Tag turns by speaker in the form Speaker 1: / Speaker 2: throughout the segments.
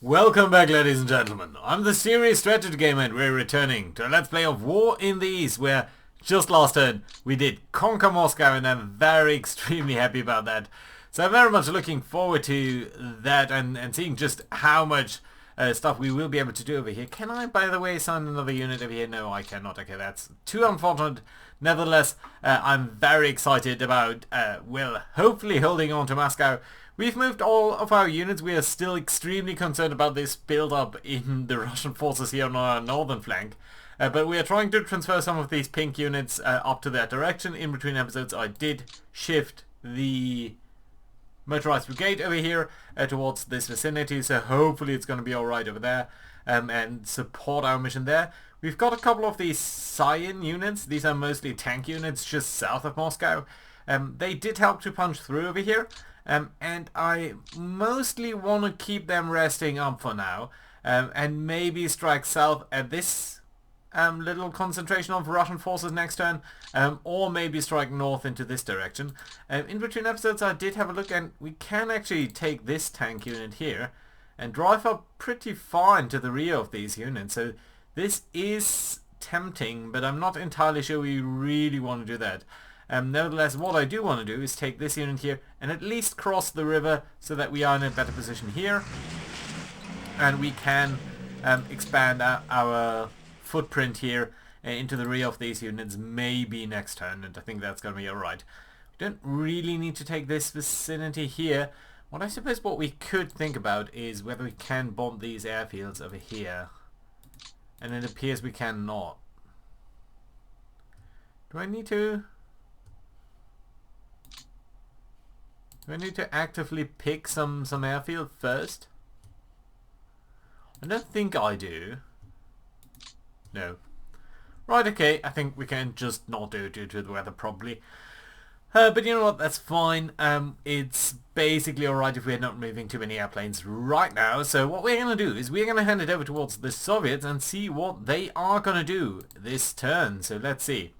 Speaker 1: Welcome back, ladies and gentlemen. I'm the Serious Strategy Gamer and we're returning to a Let's Play of War in the East, where just last turn we did conquer Moscow and I'm very extremely happy about that. So I'm very much looking forward to that and seeing just how much stuff we will be able to do over here. Can I, by the way, assign another unit over here? No, I cannot. Okay, that's too unfortunate. Nevertheless, I'm very excited about, well, hopefully holding on to Moscow. We've moved all of our units. We are still extremely concerned about this build-up in the Russian forces here on our northern flank. But we are trying to transfer some of these pink units up to that direction. In between episodes I did shift the motorized brigade over here towards this vicinity, so hopefully it's going to be alright over there and support our mission there. We've got a couple of these Cyan units. These are mostly tank units just south of Moscow. They did help to punch through over here. And I mostly want to keep them resting up for now, and maybe strike south at this little concentration of Russian forces next turn, or maybe strike north into this direction. In between episodes I did have a look, and we can actually take this tank unit here and drive up pretty far into the rear of these units, so this is tempting, but I'm not entirely sure we really want to do that. Nevertheless, what I do want to do is take this unit here and at least cross the river so that we are in a better position here, and we can expand our footprint here into the rear of these units maybe next turn, and I think that's going to be alright. We don't really need to take this vicinity here. I suppose what we could think about is whether we can bomb these airfields over here, and it appears we cannot. Do I need to actively pick some airfield first? I don't think I do. No. Right, okay, I think we can just not do it due to the weather probably. But you know what, that's fine. It's basically alright if we're not moving too many airplanes right now. So what we're going to do is we're going to hand it over towards the Soviets and see what they are going to do this turn. So let's see.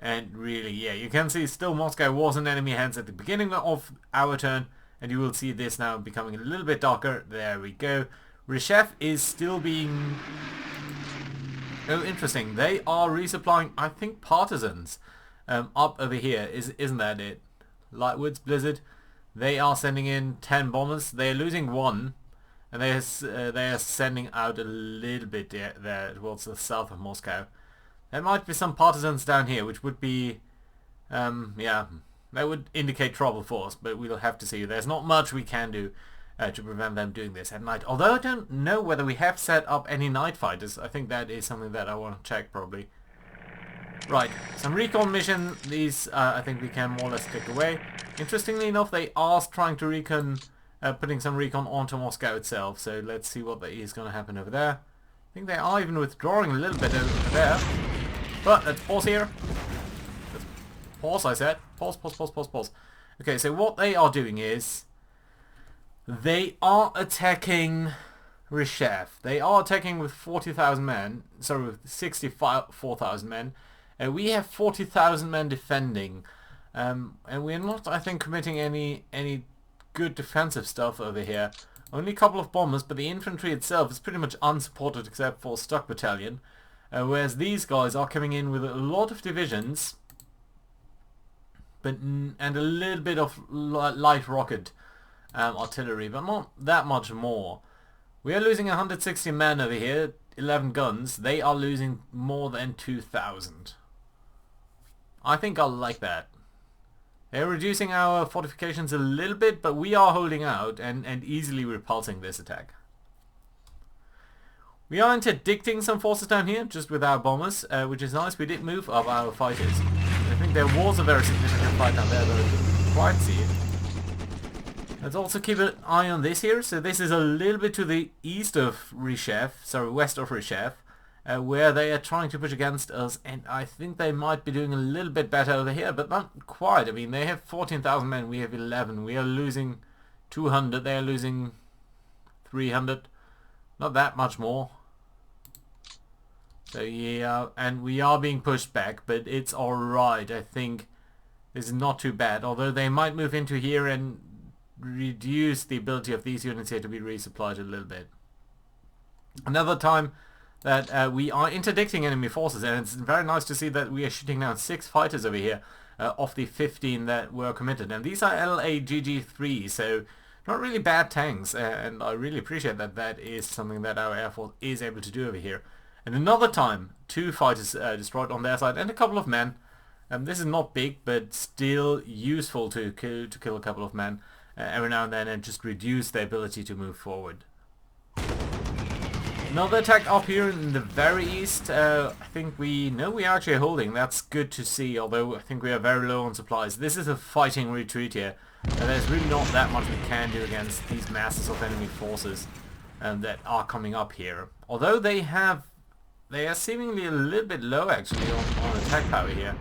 Speaker 1: And really, yeah, you can see still Moscow was in enemy hands at the beginning of our turn, and you will see this now becoming a little bit darker. There we go. Reshef is still being... Oh, interesting. They are resupplying, I think, partisans up over here. Isn't that it? Lightwoods, Blizzard. They are sending in 10 bombers. They are losing 1, and they are sending out a little bit there towards the south of Moscow. There might be some partisans down here, which would be, yeah, that would indicate trouble for us, but we'll have to see. There's not much we can do to prevent them doing this at night. Although I don't know whether we have set up any night fighters. I think that is something that I want to check probably. Right, some recon mission. These, I think we can more or less take away. Interestingly enough, they are trying to recon, putting some recon onto Moscow itself, so let's see what is going to happen over there. I think they are even withdrawing a little bit over there. But let's pause here. Let's pause, I said. Pause, pause, pause, pause, pause. Okay, so what they are doing is they are attacking Reshef. They are attacking with 40,000 men. Sorry, with 64,000 men. We have 40,000 men defending. And we're not, I think, committing any good defensive stuff over here. Only a couple of bombers, but the infantry itself is pretty much unsupported except for Stuck Battalion. Whereas these guys are coming in with a lot of divisions, and a little bit of light rocket artillery, but not that much more. We are losing 160 men over here, 11 guns. They are losing more than 2,000. I think I'll like that. They're reducing our fortifications a little bit, but we are holding out and easily repulsing this attack. We are interdicting some forces down here, just with our bombers, which is nice. We did move up our fighters. I think there was a very significant fight down there, though I couldn't quite see it. Let's also keep an eye on this here. So this is a little bit to the east of Reshef, sorry, west of Reshef, where they are trying to push against us, and I think they might be doing a little bit better over here, but not quite. I mean, they have 14,000 men, we have 11. We are losing 200, they are losing 300. Not that much more. So yeah, and we are being pushed back, but it's alright. I think this is not too bad. Although they might move into here and reduce the ability of these units here to be resupplied a little bit. Another time that we are interdicting enemy forces, and it's very nice to see that we are shooting down 6 fighters over here off the 15 that were committed. And these are LAGG-3, so not really bad tanks, and I really appreciate that that is something that our Air Force is able to do over here. And another time, 2 fighters destroyed on their side, and a couple of men. This is not big, but still useful to kill a couple of men every now and then, and just reduce their ability to move forward. Another attack up here in the very east. I think we are actually holding. That's good to see, although I think we are very low on supplies. This is a fighting retreat here. There's really not that much we can do against these masses of enemy forces that are coming up here. Although they are seemingly a little bit low actually on attack power here.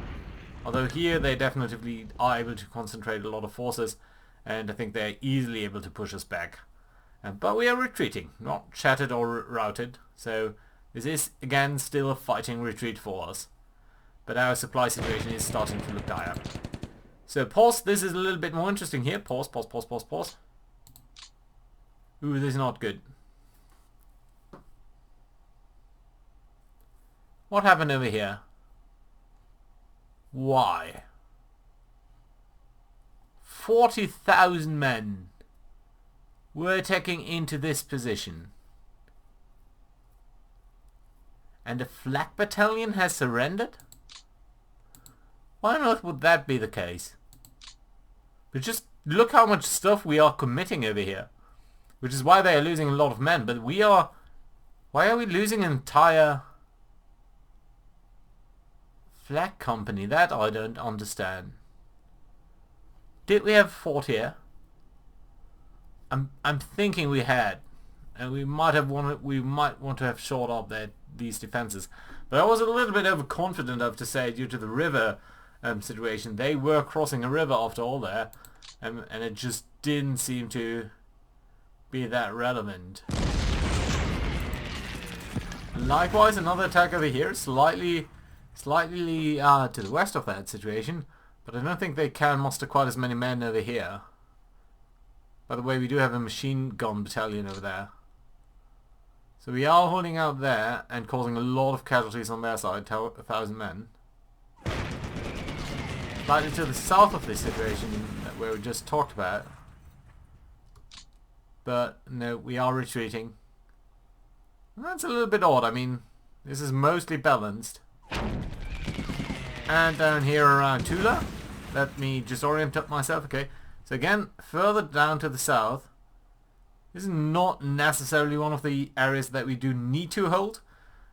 Speaker 1: Although here they definitely are able to concentrate a lot of forces, and I think they're easily able to push us back. But we are retreating, not shattered or routed, so this is again still a fighting retreat for us. But our supply situation is starting to look dire. So pause, this is a little bit more interesting here. Pause. Ooh, this is not good. What happened over here? Why? 40,000 men were attacking into this position. And a flak battalion has surrendered? Why on earth would that be the case? But just look how much stuff we are committing over here. Which is why they are losing a lot of men. But we are... Why are we losing an entire flag company? That I don't understand. Did we have a fort here? I'm thinking we had. And we might want to have shored up these defenses. But I was a little bit overconfident, I have to say, due to the river situation. They were crossing a river after all there. And it just didn't seem to be that relevant. Likewise, another attack over here, slightly to the west of that situation. But I don't think they can muster quite as many men over here. By the way, we do have a machine gun battalion over there. So we are holding out there and causing a lot of casualties on their side, 1,000 men. Slightly to the south of this situation where we just talked about. But no, we are retreating. And that's a little bit odd. I mean, this is mostly balanced. And down here around Tula, let me just orient up myself. Okay, so again, further down to the south. This is not necessarily one of the areas that we do need to hold,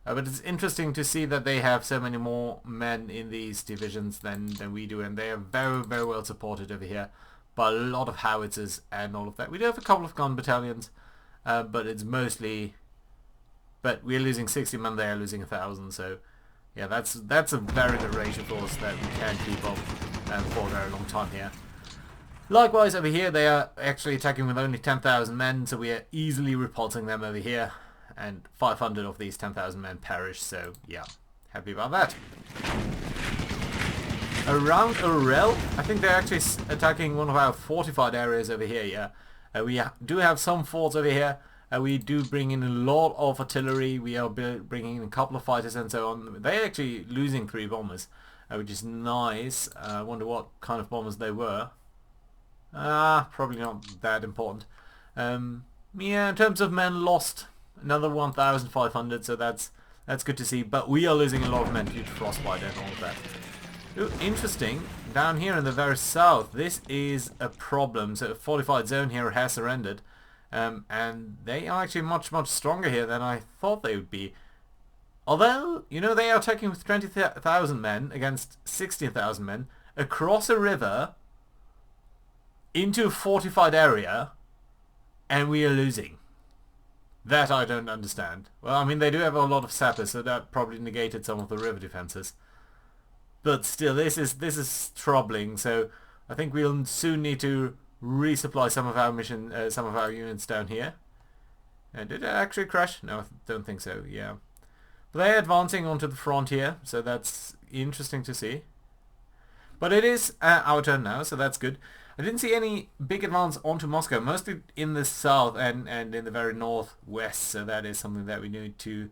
Speaker 1: but it's interesting to see that they have so many more men in these divisions than we do, and they are very, very well supported over here by a lot of howitzers and all of that. We do have a couple of gun battalions, but it's mostly... But we're losing 60 men, they are losing 1,000, so yeah, that's a very good ratio for us that we can keep up for a very long time here. Likewise over here they are actually attacking with only 10,000 men, so we are easily repulsing them over here, and 500 of these 10,000 men perish, so yeah, happy about that. Around Urel, I think they're actually attacking one of our fortified areas over here, yeah. We do have some forts over here. We do bring in a lot of artillery. We are bringing in a couple of fighters and so on. They're actually losing 3 bombers, which is nice. I wonder what kind of bombers they were. Probably not that important. Yeah, in terms of men lost, another 1,500, so that's good to see. But we are losing a lot of men due to frostbite and all of that. Ooh, interesting. Down here in the very south, this is a problem. So a fortified zone here has surrendered. And they are actually much, much stronger here than I thought they would be. Although, you know, they are attacking with 20,000 men against 16,000 men across a river into a fortified area, and we are losing. That I don't understand. Well, I mean, they do have a lot of sappers, so that probably negated some of the river defenses. But still, this is troubling, so I think we'll soon need to resupply some of our units down here. And did it actually crash? No, I don't think so. Yeah, but they're advancing onto the frontier, so that's interesting to see. But it is our turn now, so that's good. I didn't see any big advance onto Moscow, mostly in the south and in the very northwest, so that is something that we need to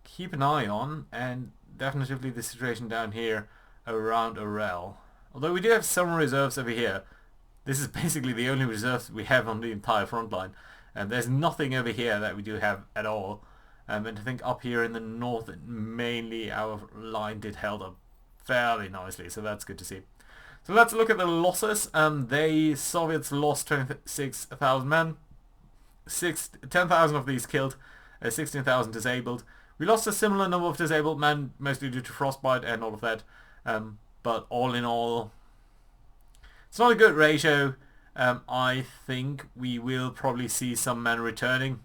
Speaker 1: keep an eye on, and definitely the situation down here around Orel. Although we do have some reserves over here. This is basically the only reserves we have on the entire front line. And there's nothing over here that we do have at all. And I think up here in the north, mainly our line did held up fairly nicely, so that's good to see. So let's look at the losses. The Soviets lost 26,000 men, 10,000 of these killed, 16,000 disabled. We lost a similar number of disabled men, mostly due to frostbite and all of that. But all in all, it's not a good ratio. I think we will probably see some men returning.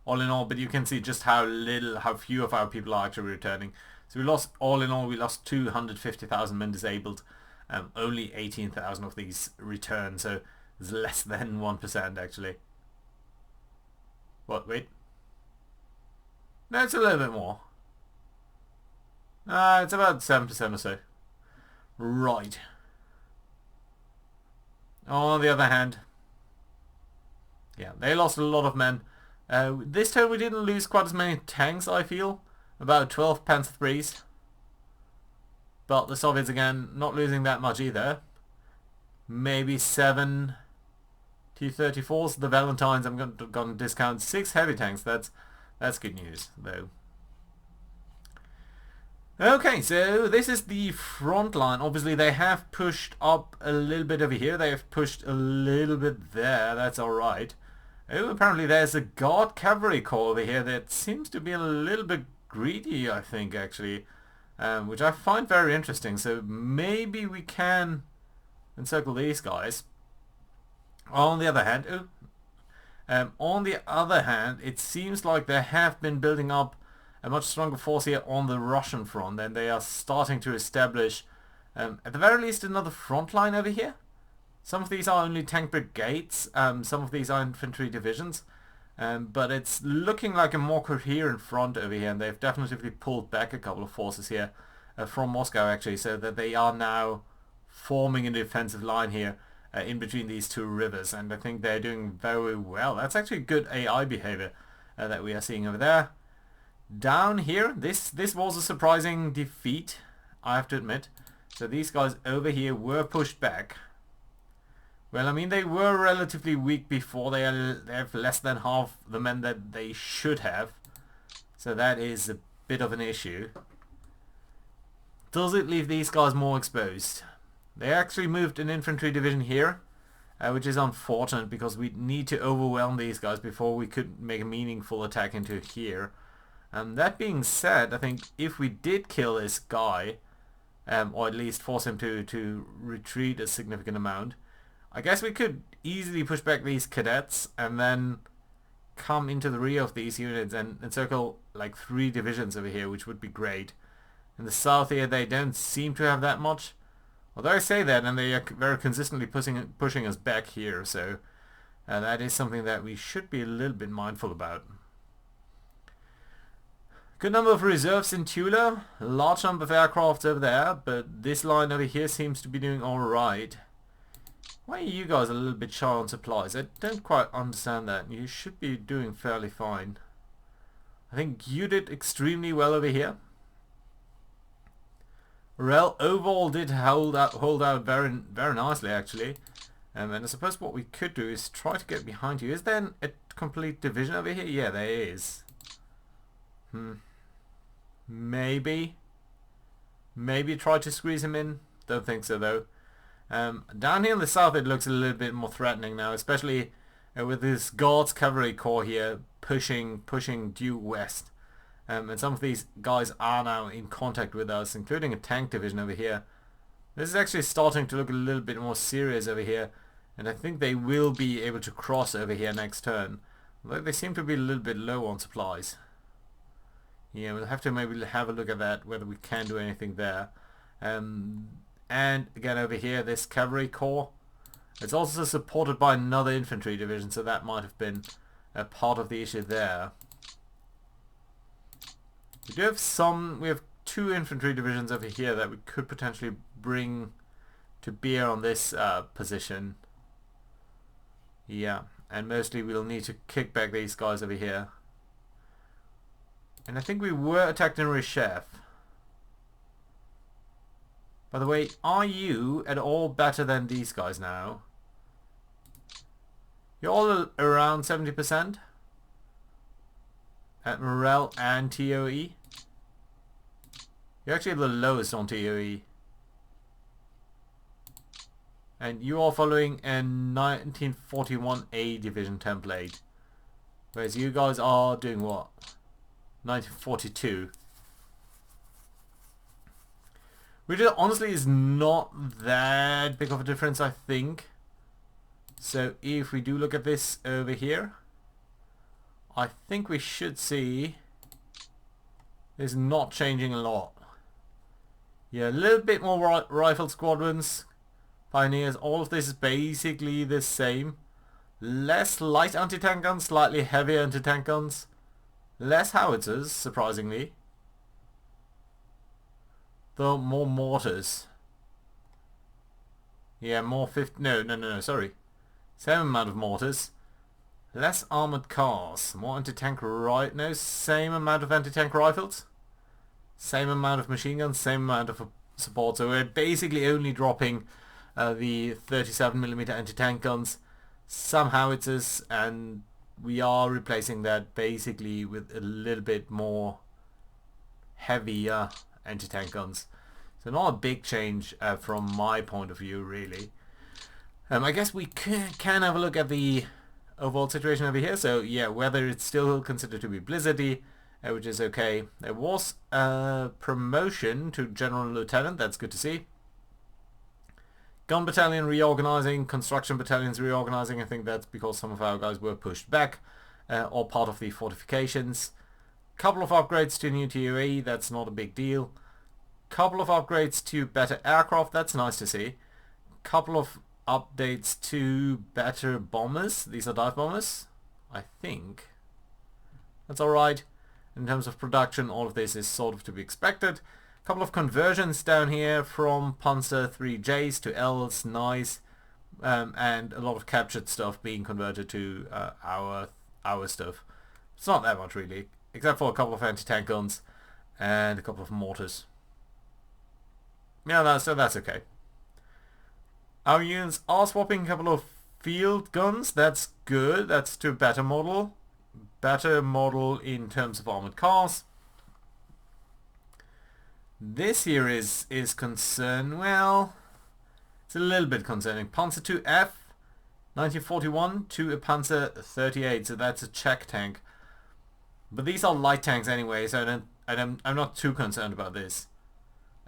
Speaker 1: All in all, but you can see just how few of our people are actually returning. So we lost, all in all, we lost 250,000 men disabled. Only 18,000 of these returned, so it's less than 1% actually. What, wait? No, it's a little bit more. It's about 7% or so. Right. On the other hand, yeah, they lost a lot of men. This turn we didn't lose quite as many tanks, I feel. About 12 Panzer IIIs. But the Soviets, again, not losing that much either. Maybe 7 T-34s. The Valentines, I'm going to discount 6 heavy tanks. That's good news, though. Okay, so this is the front line. Obviously, they have pushed up a little bit over here. They have pushed a little bit there. That's alright. Oh, apparently there's a Guard Cavalry Corps over here that seems to be a little bit greedy, I think, actually. Which I find very interesting. So maybe we can encircle these guys. On the other hand, it seems like they have been building up a much stronger force here on the Russian front, and they are starting to establish, at the very least, another front line over here. Some of these are only tank brigades, some of these are infantry divisions, but it's looking like a more coherent front over here, and they've definitely pulled back a couple of forces here from Moscow, actually, so that they are now forming a defensive line here in between these two rivers, and I think they're doing very well. That's actually good AI behavior that we are seeing over there. Down here, this was a surprising defeat, I have to admit. So these guys over here were pushed back. Well, I mean, they were relatively weak before. They have less than half the men that they should have. So that is a bit of an issue. Does it leave these guys more exposed? They actually moved an infantry division here, which is unfortunate because we need to overwhelm these guys before we could make a meaningful attack into here. That being said, I think if we did kill this guy, or at least force him to retreat a significant amount, I guess we could easily push back these cadets and then come into the rear of these units and encircle like 3 divisions over here, which would be great. In the south here, they don't seem to have that much. Although I say that, and they are very consistently pushing us back here, so that is something that we should be a little bit mindful about. Good number of reserves in Tula, a large number of aircrafts over there, but this line over here seems to be doing alright. Why are you guys a little bit shy on supplies? I don't quite understand that. You should be doing fairly fine. I think you did extremely well over here. Rel overall did hold out very nicely, actually. And I suppose what we could do is try to get behind you. Is there a complete division over here? Yeah, there is. Maybe try to squeeze him in. Don't think so though. Down here in the south it looks a little bit more threatening now, especially with this Guards Cavalry Corps here pushing due west. And some of these guys are now in contact with us, including a tank division over here. This is actually starting to look a little bit more serious over here, and I think they will be able to cross over here next turn. Although they seem to be a little bit low on supplies. Yeah, we'll have to maybe have a look at that, whether we can do anything there. And again over here, this Cavalry Corps. It's also supported by another infantry division, so that might have been a part of the issue there. We do have we have 2 infantry divisions over here that we could potentially bring to bear on this position. Yeah, and mostly we'll need to kick back these guys over here. And I think we were attacked in Reshef. By the way, are you at all better than these guys now? You're all around 70% at morale and TOE. You're actually the lowest on TOE. And you are following a 1941A division template. Whereas you guys are doing what? 1942. Which honestly is not that big of a difference, I think. So if we do look at this over here, I think we should see it's not changing a lot. Yeah, a little bit more rifle squadrons, pioneers, all of this is basically the same. Less light anti-tank guns, slightly heavier anti-tank guns. Less howitzers, surprisingly. Though more mortars. Yeah, more no, sorry. Same amount of mortars. Less armored cars. More anti-tank same amount of anti-tank rifles. Same amount of machine guns, same amount of support. So we're basically only dropping the 37mm anti-tank guns, some howitzers, and we are replacing that basically with a little bit more heavier anti-tank guns. So not a big change from my point of view, really. I guess we can have a look at the overall situation over here. So yeah, weather it's still considered to be blizzardy, which is okay. There was a promotion to General Lieutenant, that's good to see. Gun battalion reorganizing, construction battalions reorganizing. I think that's because some of our guys were pushed back or part of the fortifications. Couple of upgrades to new TOE, that's not a big deal. Couple of upgrades to better aircraft, that's nice to see. Couple of updates to better bombers. These are dive bombers, I think. That's alright. In terms of production, all of this is sort of to be expected. Couple of conversions down here from Panzer 3Js to Ls, nice. And a lot of captured stuff being converted to our stuff. It's not that much really, except for a couple of anti-tank guns and a couple of mortars. Yeah, so that's okay. Our units are swapping a couple of field guns. That's good. That's to a better model. Better model in terms of armored cars. This here is concerned. Well, it's a little bit concerning. Panzer IIF 1941 to a Panzer 38. So that's a Czech tank. But these are light tanks anyway, so I'm not too concerned about this.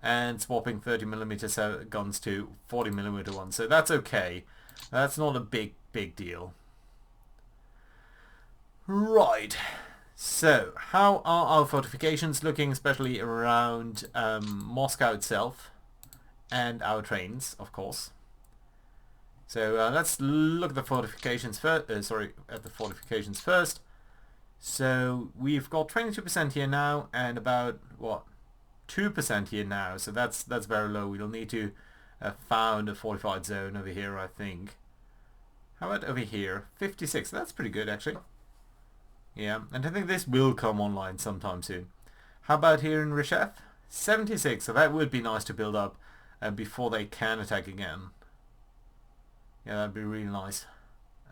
Speaker 1: And swapping 30mm guns to 40mm ones, so that's okay. That's not a big deal. Right, so how are our fortifications looking, especially around Moscow itself and our trains, of course. So let's look at the fortifications first. First. So we've got 22% here now, and about what? 2% here now, so that's very low. We'll need to found a fortified zone over here, I think. How about over here? 56, that's pretty good actually. Yeah, and I think this will come online sometime soon. How about here in Reshef? 76, so that would be nice to build up before they can attack again. Yeah, that'd be really nice.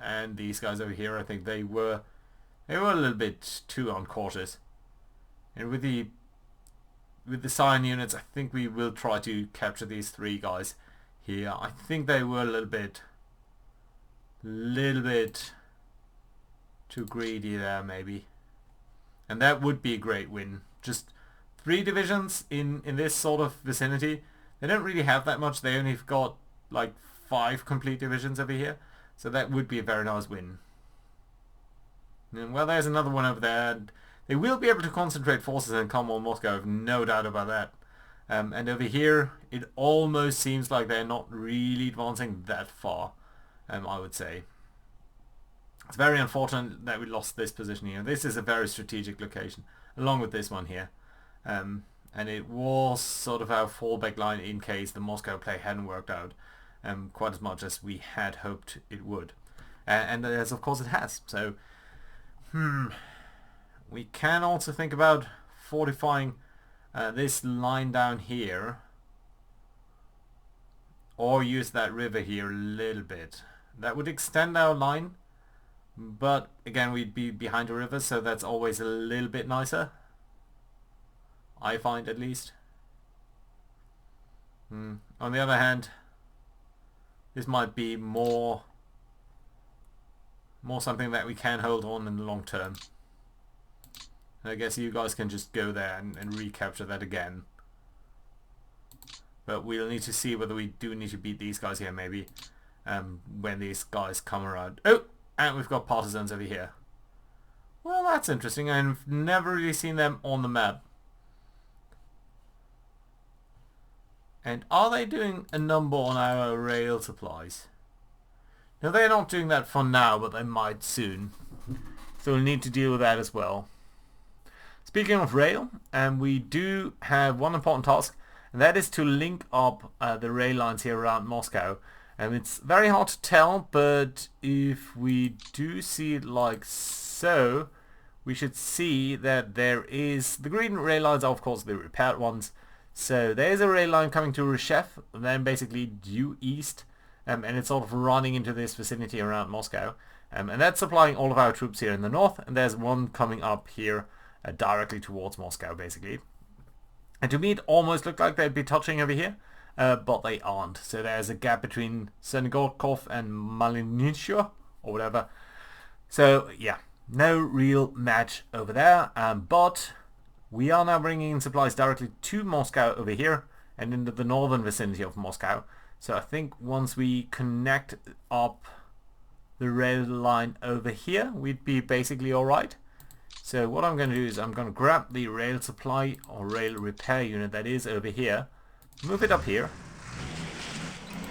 Speaker 1: And these guys over here, I think they were a little bit too on quarters. And with the Scion units, I think we will try to capture these three guys here. I think they were a little bit too greedy there, maybe. And that would be a great win. Just 3 divisions in this sort of vicinity. They don't really have that much. They only have got like 5 complete divisions over here. So that would be a very nice win. And, well, there's another one over there. They will be able to concentrate forces and come on Moscow, I have no doubt about that. And over here, it almost seems like they're not really advancing that far, I would say. It's very unfortunate that we lost this position here. This is a very strategic location, along with this one here. And it was sort of our fallback line in case the Moscow play hadn't worked out. quite as much as we had hoped it would. And as of course it has. So, we can also think about fortifying this line down here, or use that river here a little bit. That would extend our line, but again we'd be behind a river, so that's always a little bit nicer, I find, at least. On the other hand, this might be more something that we can hold on in the long term. I guess you guys can just go there and recapture that again. But we'll need to see whether we do need to beat these guys here, maybe, when these guys come around. Oh! And we've got partisans over here. Well, that's interesting. I've never really seen them on the map. And are they doing a number on our rail supplies? No, they're not doing that for now, but they might soon. So we'll need to deal with that as well. Speaking of rail, we do have one important task, and that is to link up the rail lines here around Moscow. And it's very hard to tell, but if we do see it like so, we should see that there is... The green rail lines are of course the repaired ones. So there's a rail line coming to Ryshev, then basically due east, and it's sort of running into this vicinity around Moscow. And that's supplying all of our troops here in the north, and there's one coming up here directly towards Moscow, basically. And to me it almost looked like they'd be touching over here, but they aren't. So there's a gap between Senegorkov and Malinitsha, or whatever. So yeah, no real match over there, but we are now bringing in supplies directly to Moscow over here, and into the northern vicinity of Moscow. So I think once we connect up the rail line over here, we'd be basically alright. So what I'm going to do is I'm going to grab the rail supply or rail repair unit that is over here, move it up here,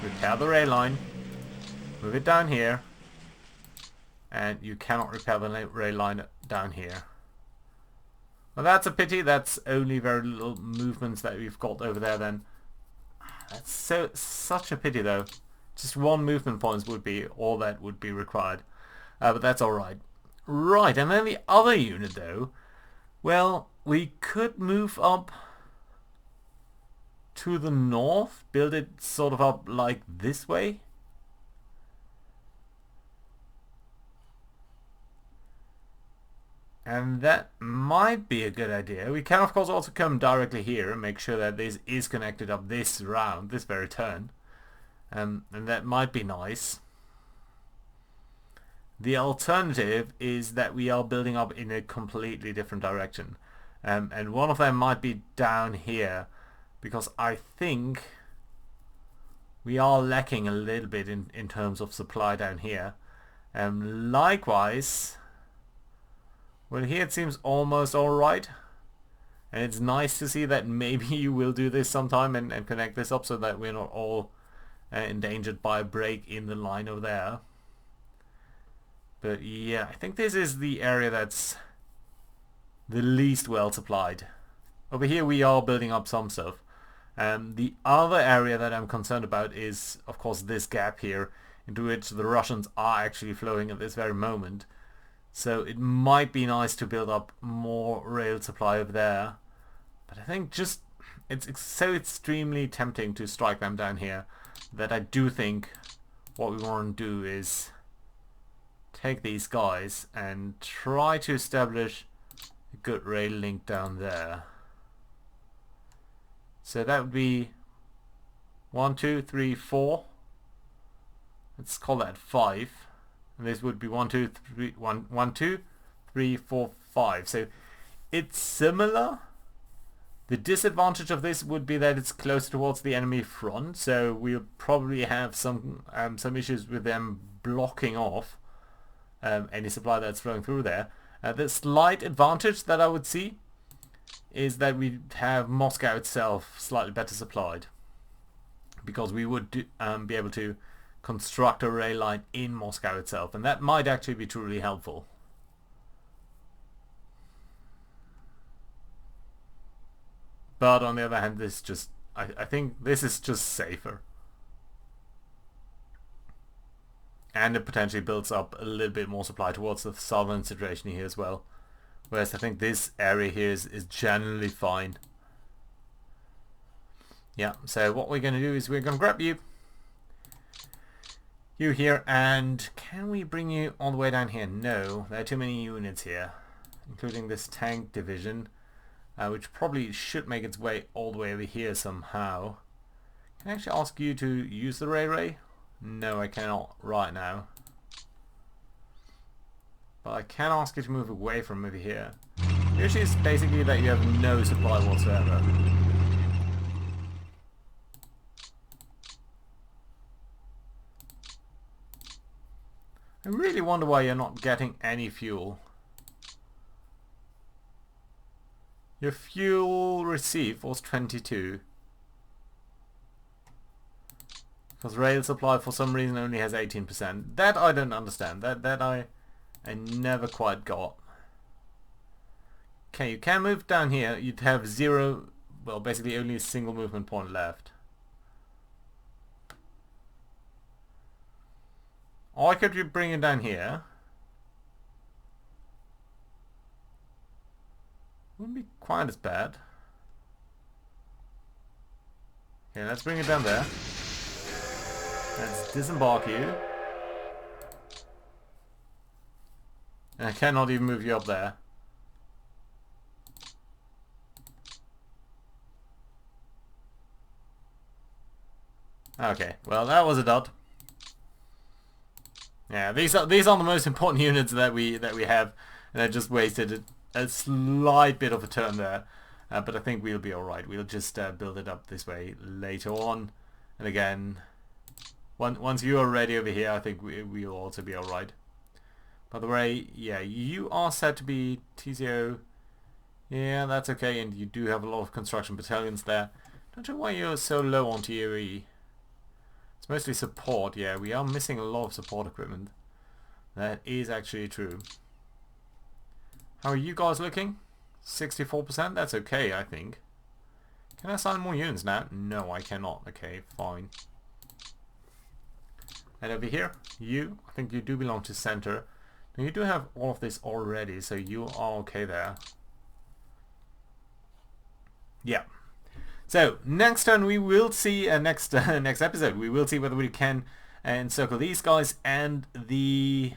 Speaker 1: repair the rail line, move it down here, and you cannot repair the rail line down here. Well, that's a pity. That's only very little movements that we've got over there then. That's such a pity though. Just one movement point would be all that would be required. But that's alright. Right, and then the other unit though, well, we could move up to the north, build it sort of up like this way. And that might be a good idea. We can of course also come directly here and make sure that this is connected up this round, this very turn. And that might be nice. The alternative is that we are building up in a completely different direction. And one of them might be down here, because I think we are lacking a little bit in terms of supply down here. Likewise, well, here it seems almost alright. And it's nice to see that maybe you will do this sometime and connect this up so that we're not all endangered by a break in the line over there. But yeah, I think this is the area that's the least well supplied. Over here we are building up some stuff. The other area that I'm concerned about is, of course, this gap here, into which the Russians are actually flowing at this very moment. So it might be nice to build up more rail supply over there. But I think just it's so extremely tempting to strike them down here that I do think what we want to do is take these guys and try to establish a good rail link down there. So that would be 1, 2, 3, 4. Let's call that 5. And this would be 1, 2, 3, 1, 2, 3, 4, 5. So it's similar. The disadvantage of this would be that it's close towards the enemy front, so we'll probably have some issues with them blocking off any supply that's flowing through there. The slight advantage that I would see is that we have Moscow itself slightly better supplied, because we would be able to construct a rail line in Moscow itself, and that might actually be truly helpful. But on the other hand, this just I think this is just safer. And it potentially builds up a little bit more supply towards the southern situation here as well. Whereas I think this area here is generally fine. Yeah, so what we're going to do is we're going to grab you here, and can we bring you all the way down here? No, there are too many units here, including this tank division, which probably should make its way all the way over here somehow. Can I actually ask you to use the railway? No, I cannot right now. But I can ask you to move away from over here. The issue is basically that you have no supply whatsoever. I really wonder why you're not getting any fuel. Your fuel receipt was 22. Because rail supply for some reason only has 18%. That I don't understand. That I never quite got. Okay, you can move down here. You'd have zero, well, basically only a single movement point left. Or could you bring it down here? Wouldn't be quite as bad. Okay, let's bring it down there. Let's disembark you. And I cannot even move you up there. Okay, well that was a dud. Yeah, these are the most important units that we have, and I just wasted a slight bit of a turn there. But I think we'll be alright. We'll just build it up this way later on. And again, once you are ready over here, I think we'll also be alright. By the way, yeah, you are set to be TCO. Yeah, that's okay, and you do have a lot of construction battalions there. Don't know why you're so low on TOE. It's mostly support. Yeah, we are missing a lot of support equipment. That is actually true. How are you guys looking? 64%? That's okay, I think. Can I assign more units now? No, I cannot. Okay, fine. And over here, you, I think you do belong to center. Now you do have all of this already, so you are okay there. Yeah. So next turn we will see next episode we will see whether we can encircle these guys and the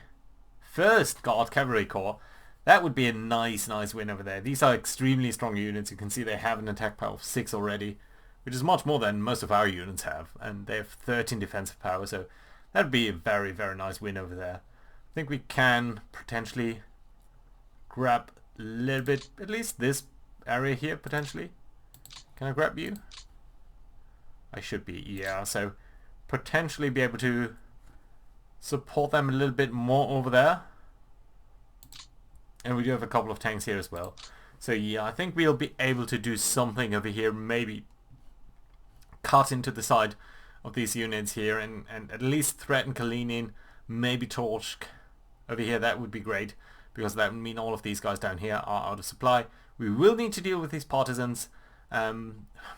Speaker 1: first Guard Cavalry Corps. That would be a nice win over there. These are extremely strong units. You can see they have an attack power of 6 already, which is much more than most of our units have, and they have 13 defensive power. So that would be a very nice win over there. I think we can potentially grab a little bit, at least this area here potentially. Can I grab you? I should be, yeah. So potentially be able to support them a little bit more over there. And we do have a couple of tanks here as well. So yeah, I think we'll be able to do something over here. Maybe cut into the side of these units here and at least threaten Kalinin. Maybe Torch over here. That would be great, because that would mean all of these guys down here are out of supply. We will need to deal with these partisans.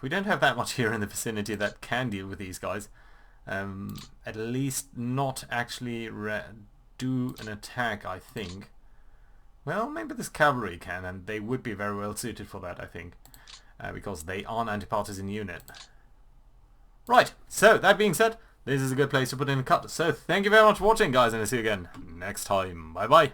Speaker 1: We don't have that much here in the vicinity that can deal with these guys. At least not actually do an attack, I think. Well, maybe this cavalry can, and they would be very well suited for that, I think. Because they are an anti-partisan unit. Right, so that being said, this is a good place to put in a cut. So thank you very much for watching, guys, and I'll see you again next time. Bye bye.